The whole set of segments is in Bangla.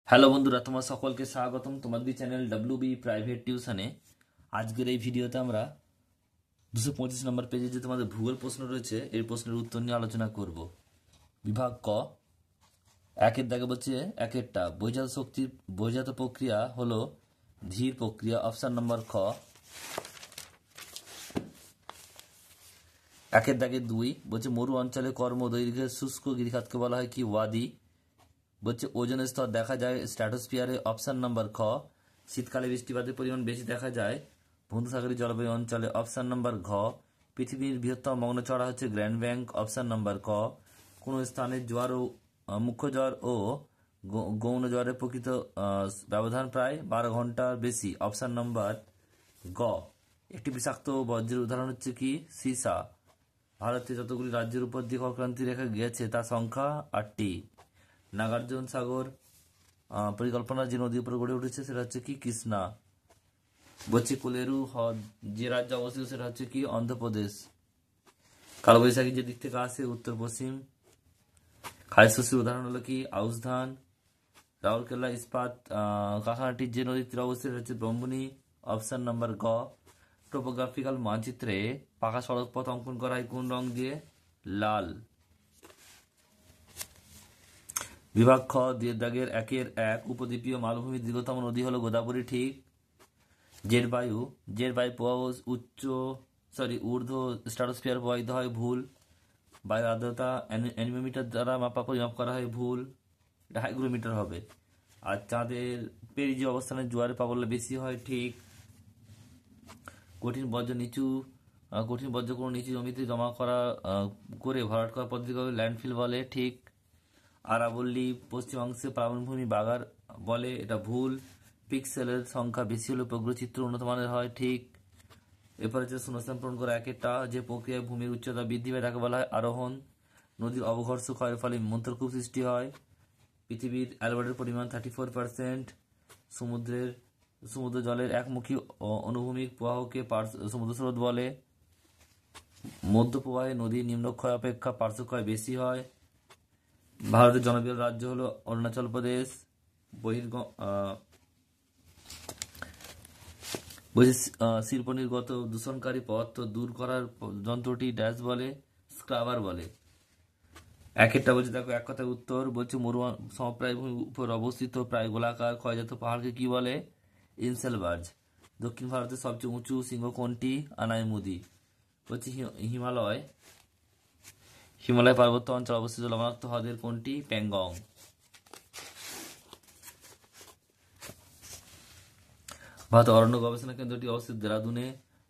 হ্যালো বন্ধুরা, তোমার সকলকে স্বাগতম তোমাদের চ্যানেল ডাব্লিউবি প্রাইভেট টিউশনে। আজকের এই ভিডিওতে আমরা 225 নম্বর পেজে যে তোমাদের ভূগোল প্রশ্ন রয়েছে এই প্রশ্নের উত্তর নিয়ে আলোচনা করব। বিভাগ ক, একের দাগে বলছে একেরটা বহির্জাত শক্তির বহির্জাত প্রক্রিয়া হলো ধীর প্রক্রিয়া। অপশন নম্বর খ। একের দাগে 2 বলছে মরু অঞ্চলে কর্মদৈর্ঘ্যের শুষ্ক গিরিখাতকে বলা হয় কি? ওয়াদি। বলছে ওজনের স্তর দেখা যায় স্ট্র্যাটোস্ফিয়ারে। অপশন নাম্বার খ। শীতকালে বৃষ্টিপাতের পরিমাণ বেশি দেখা যায় ভূমধ্যসাগরীয় জলবায়ু অঞ্চলে। অপশন নাম্বার ঘ। পৃথিবীর বৃহত্তম মগ্নচড়া হচ্ছে গ্র্যান্ড ব্যাংক। অপশন নাম্বার ক। কোনো স্থানের জোয়ার ও মুখ্য জোয়ার ও গৌণ জোয়ারের প্রকৃত ব্যবধান প্রায় 12 ঘন্টার বেশি। অপশন নাম্বার গ। একটি বিষাক্ত বজ্রের উদাহরণ হচ্ছে কি? সীসা। ভারতে যতগুলি রাজ্যের উপর দিয়ে কর্কক্রান্তি রেখা গিয়েছে তার সংখ্যা 8টি। নাগার্জুন সাগর পরিকল্পনা যে নদীর উপর গড়ে উঠেছে সেটা হচ্ছে কি? কৃষ্ণা। বলছে কোলেরু হ্রদ যে রাজ্যে অবস্থিত সেটা হচ্ছে কি? অন্ধ্রপ্রদেশ। কালবৈশাখী যে দিক থেকে আসে উত্তর পশ্চিম। খারিজ শস্যের উদাহরণ হলো কি? আউশ ধান। রাউরকেলা ইস্পাত কারখানাটির যে নদীর তীরে অবস্থিত হচ্ছে ব্রহ্মণী। অপশন নাম্বার গ। টোপোগ্রাফিক্যাল মানচিত্রে পাকা সড়ক পথ অঙ্কন করা হয় কোন রং দিয়ে? লাল। বিভাগ খ, দুয়ের দাগের 1-1 উপদ্বীপীয় মালভূমির দীর্ঘতম নদী হলো গোদাবরী। ঠিক। জেট বায়ু প্রবাহ ঊর্ধ্ব স্ট্রাটোস্ফিয়ার প্রবাহিত হয়। ভুল। বায়ু আর্দ্রতা অ্যানিমোমিটার দ্বারা পরিমাপ করা হয়। ভুল। এটা হাইগ্রোমিটার হবে। আর চাঁদের পেরিজি অবস্থানে জোয়ারের প্রাবল্য বেশি হয়। ঠিক। কঠিন বর্জ্য কোনো নিচু জমিতে জমা করা করে ভরাট করা পদ্ধতিকে ল্যান্ডফিল বলে। ঠিক। আরাবল্লী পশ্চিমাংশে প্লাবনভূমি বাগার বলে। এটা ভুল। পিক্সেলের সংখ্যা বেশি হলে উপগ্রহ উন্নত মানের হয়। ঠিক। এরপর হচ্ছে শূন্যস্থান পূরণ করা একেরটা যে প্রক্রিয়ায় ভূমির উচ্চতা বৃদ্ধি পায় তাকে বলা হয় আরোহণ। নদীর অবঘর্ষ ক্ষয়ের ফলে মন্থরকূপ সৃষ্টি হয়। পৃথিবীর অ্যালবার্টের পরিমাণ 34%। সমুদ্র জলের একমুখী অনুভূমিক প্রবাহকে সমুদ্র স্রোত বলে। মধ্য প্রবাহে নদীর নিম্নক্ষয় অপেক্ষা পার্শ্বক্ষয় বেশি হয়। ভারতের জনবহুল রাজ্য হলো অরুণাচল প্রদেশ। শিল্প নির্গত দূষণকারী পদার্থ দূর করার যন্ত্রটি ড্যাশ বলে? স্ক্রাবার বলে। একেরটা বলছে দেখো এক কথায় উত্তর। বলছে মরু সমপ্রায় ভূমির উপর অবস্থিত প্রায় গোলাকার ক্ষয়জাত পাহাড়কে কি বলে? ইনসেলবার্জ। দক্ষিণ ভারতের সবচেয়ে উঁচু শৃঙ্গ কোনটি? আনাইমুদি। বলছে হিমালয় পার্বত্য অঞ্চল অবস্থিত লবণাক্ত হ্রদের কোনটি? প্যাংগং। ভারতের অরণ্য গবেষণা কেন্দ্রটি অবস্থিত দেরাদুনে।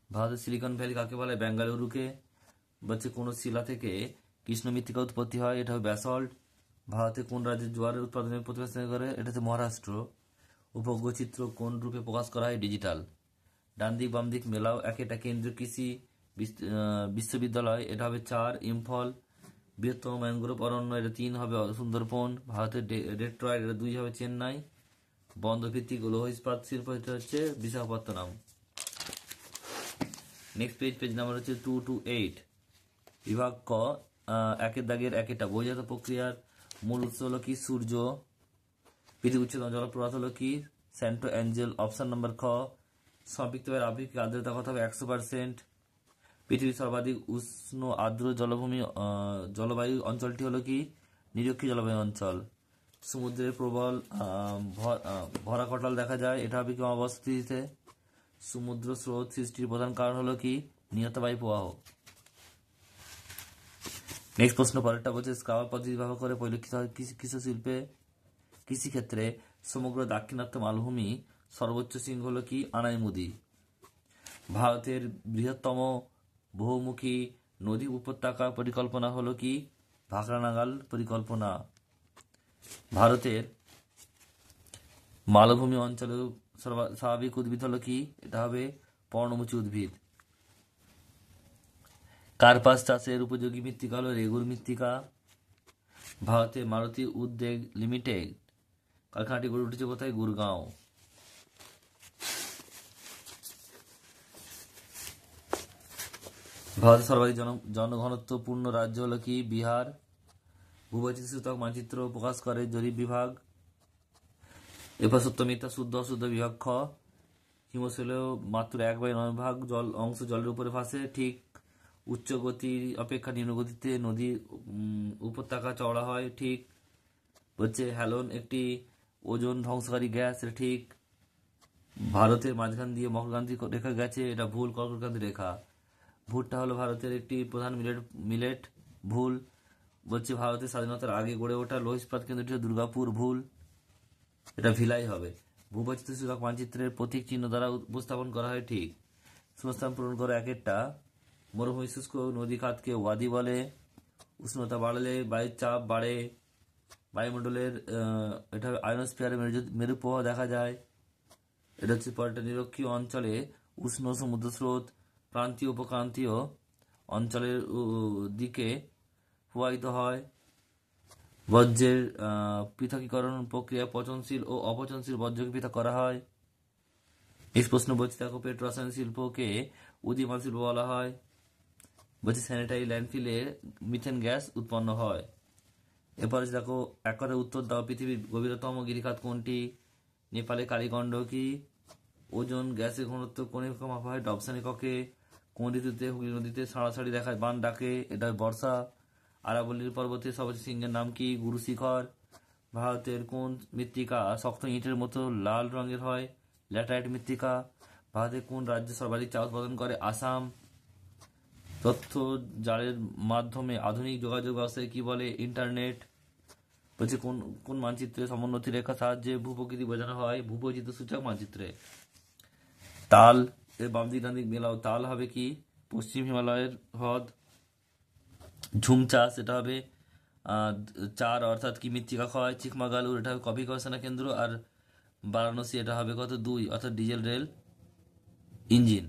ভারতের সিলিকন ভ্যালি কাকে বলে? বেঙ্গালুরুকে। বলছে কোন শিলা থেকে কৃষ্ণ মৃত্তিকা উৎপত্তি হয়? এটা হবে ব্যাসল্ট। ভারতে কোন রাজ্যের জোয়ারের উৎপাদনের প্রতিষ্ঠা করে? এটা হচ্ছে মহারাষ্ট্র। উপগ্রহ চিত্র কোন রূপে প্রকাশ করা হয়? ডিজিটাল। ডান দিক বাম দিক মেলাও। একটা কেন্দ্রীয় কৃষি বিশ্ববিদ্যালয়। এটা হবে 4। ইম্ফল। বৃহত্তম ম্যানগ্রোভ অরণ্য এটা 3 হবে সুন্দরবন। ভারতের ডেট্রয়েট এটা 2 হবে চেন্নাই। বন্দরভিত্তিক লৌহ ইস্পাত শিল্প এটা হচ্ছে বিশাখাপত্তনম। নেক্সট পেজ নাম্বার হচ্ছে 2-8। বিভাগ ক, একের দাগের একেরটা বহির্জাত প্রক্রিয়ার মূল উৎস হলো কি? সূর্য। পৃথিবীর উচ্চতম জলপ্রপাত হলো কি? স্যান্টো অ্যাঞ্জেল। অপশন নাম্বার খ। সম্পৃক্তভাবে আপেক্ষিক আর্দ্রতা কত হবে? 100%। পৃথিবীর সর্বাধিক উষ্ণ আর্দ্র জলবায়ু অঞ্চলটি হলো কি? নিরক্ষীয় জলবায়ু অঞ্চল। সমুদ্রের প্রবল ভরা কটাল দেখা যায়। এটা হবে কি? অবস্থিতিতে। সমুদ্র স্রোত সৃষ্টির প্রধান কারণ হলো কি? নিয়ত বায়ু প্রবাহ। নেক্সট প্রশ্ন পরেরটা বলছে স্ক্রাবার পদ্ধতি ব্যবহার করে পরিলক্ষিত হয় কৃষিক্ষেত্রে সমগ্র দাক্ষিণাত্য মালভূমি সর্বোচ্চ শৃঙ্গ হলো কি? আনাইমুদি। ভারতের বৃহত্তম বহুমুখী নদী উপত্যকা পরিকল্পনা হলো কি? ভাকরানাগাল পরিকল্পনা। ভারতের মালভূমি অঞ্চলে স্বাভাবিক উদ্ভিদ হলো কি? এটা হবে পর্ণমোচী উদ্ভিদ। কার্পাস চাষের উপযোগী মৃত্তিকা হলো রেগুর মৃত্তিকা। ভারতে মারুতি উদ্যোগ লিমিটেড কারখানাটি গড়ে উঠেছে কোথায়? গুরগাঁও। ভারতের সর্বাধিক জনঘনত্বপূর্ণ রাজ্য হলো কি? বিহার। ভূবৈচিত্র্য সূচক মানচিত্র প্রকাশ করে জরিপ বিভাগ। এরপর সত্য মিথ্যা শুদ্ধ অশুদ্ধ বিভাগ খ, হিমশৈলেও মাত্র 1/9 জল অংশ জলের উপরে ভাসে, ঠিক। উচ্চ গতির অপেক্ষা নিম্ন গতিতে নদীর উপত্যকা চওড়া হয়, ঠিক। হচ্ছে হ্যালোন একটি ওজোন ধ্বংসকারী গ্যাস, এটা ঠিক। ভারতের মাঝখান দিয়ে মকরক্রান্তি রেখা গেছে, এটা ভুল। কর্কটক্রান্তি রেখা। ভুট্টা হলো ভারতের একটি প্রধান মিলেট, ভুল। বলছে ভারতের স্বাধীনতার আগে গড়ে ওঠা লৌহ ইস্পাত কেন্দ্রটি হলো দুর্গাপুর, ভুল। এটা ভিলাই হবে। ভূবৈচিত্র্য সূচক মানচিত্রের প্রতীক চিহ্ন দ্বারা উপস্থাপন করা হয়, ঠিক। শূন্যস্থান পূরণ করো একেরটা। মরুভূমি শুষ্ক নদী খাতকে ওয়াদি বলে। উষ্ণতা বাড়লে বায়ুর চাপ বাড়ে। বায়ুমণ্ডলের এটা আয়নোস্ফিয়ারে মেরু প্রবাহ দেখা যায়। এটা হচ্ছে পরেরটা, নিরক্ষীয় অঞ্চলে উষ্ণ সমুদ্র স্রোত প্রান্তীয় উপক্রান্তীয় অঞ্চলের দিকে প্রবাহিত হয়। বর্জ্যের পৃথকীকরণ প্রক্রিয়া পচনশীল ও অপচনশীল বর্জ্যকে পৃথক করা হয়। এই প্রশ্ন বলছে দেখো, পেট্রো রাসায়নিক শিল্পকে উদীয়মান শিল্প বলা হয়। বলছে স্যানিটারি ল্যান্ডফিলে মিথেন গ্যাস উৎপন্ন হয়। এরপরে দেখো, এক কথায় উত্তর দাও। পৃথিবীর গভীরতম গিরিখাত কোনটি? নেপালে কালীগণ্ডকী। ওজোন গ্যাসের ঘনত্ব কোন এককে মাপা হয়? ডবসন এককে। কোন ঋতুতে হুগলি নদীতে সাড়াসাড়ি দেখায় বান ডাকে? এটা বর্ষা। আরাবল্লীর পর্বতের সর্বোচ্চ শৃঙ্গের নাম কি? গুরু শিখর। ভারতের কোন মৃত্তিকা শক্ত ইটের মতো লাল রঙের হয়? ল্যাটারাইট মৃত্তিকা। ভারতের কোন রাজ্য সর্বাধিক চা উৎপাদন করে? আসাম। তথ্য জালের মাধ্যমে আধুনিক যোগাযোগ ব্যবস্থায় কি বলে? ইন্টারনেট। বলছে কোন কোন মানচিত্রে সমোন্নতি রেখা সাহায্যে ভূপ্রকৃতি বোঝানো হয়? ভূবৈচিত্র্য সূচক মানচিত্রে। তাল এর বাম দিক ডান দিক মেলাও। তাল হবে কি? পশ্চিম হিমালয়ের হ্রদ। ঝুমচা সেটা হবে 4, অর্থাৎ কি মৃত্তিকা ক্ষয়। চিকমাগালুর এটা হবে কফি গবেষণা কেন্দ্র। আর বারাণসী এটা হবে কত? 2, অর্থাৎ ডিজেল রেল ইঞ্জিন।